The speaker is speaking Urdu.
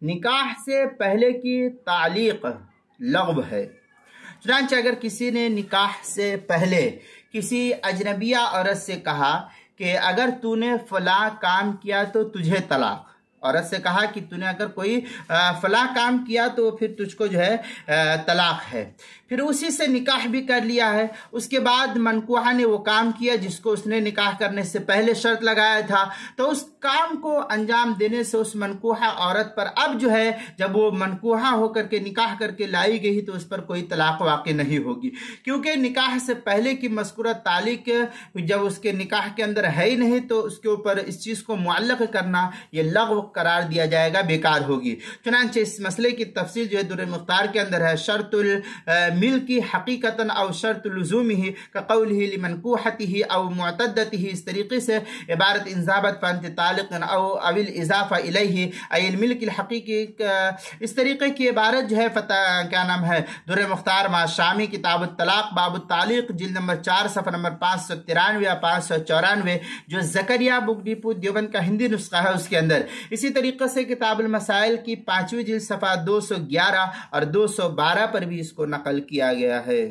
نکاح سے پہلے کی تعلیق لغو ہے۔ چنانچہ اگر کسی نے نکاح سے پہلے کسی اجنبیہ عورت سے کہا کہ اگر تو نے فلاں کام کیا تو تجھے طلاق، عورت سے کہا کہ تو نے اگر کوئی فلاں کام کیا تو پھر تجھ کو جو ہے طلاق ہے، پھر اسی سے نکاح بھی کر لیا ہے، اس کے بعد منکوحہ نے وہ کام کیا جس کو اس نے نکاح کرنے سے پہلے شرط لگایا تھا، تو اس کام کو انجام دینے سے اس منکوحہ عورت پر اب جو ہے جب وہ منکوحہ ہو کر کے نکاح کر کے لائی گئی تو اس پر کوئی طلاق واقع نہیں ہوگی، کیونکہ نکاح سے پہلے کی مذکورہ تعلیق جب اس کے نکاح کے اندر ہے ہی نہیں تو اس کے اوپر اس چیز کو معلق کرنا یہ لغو قرار دیا جائے گا، بیکار ہوگی۔ چنانچہ اس مسئلے کی تفصیل جو ہے در مختار کے اندر ہے، شرط الملکی حقیقتاً او شرط لزومہ کقولہ لمنکوحتہ او معتدتہ، اس طریقے سے عبارت انضابت فانت طالق او الاضافہ الیہ ای الملک الحقیقی، اس طریقے کی عبارت جو ہے کیا نام ہے در مختار ما شامی کتاب الطلاق باب التعلیق جلد نمبر 4 صفحہ نمبر 593 یا 594 جو زکریا بک ڈیپو دیوبند کا ہندی نسخہ ہے اس کے اندر۔ اسی طریقے سے کتاب المسائل کی 5ویں جلد صفحہ 211 اور 212 پر بھی اس کو نقل کیا گیا ہے۔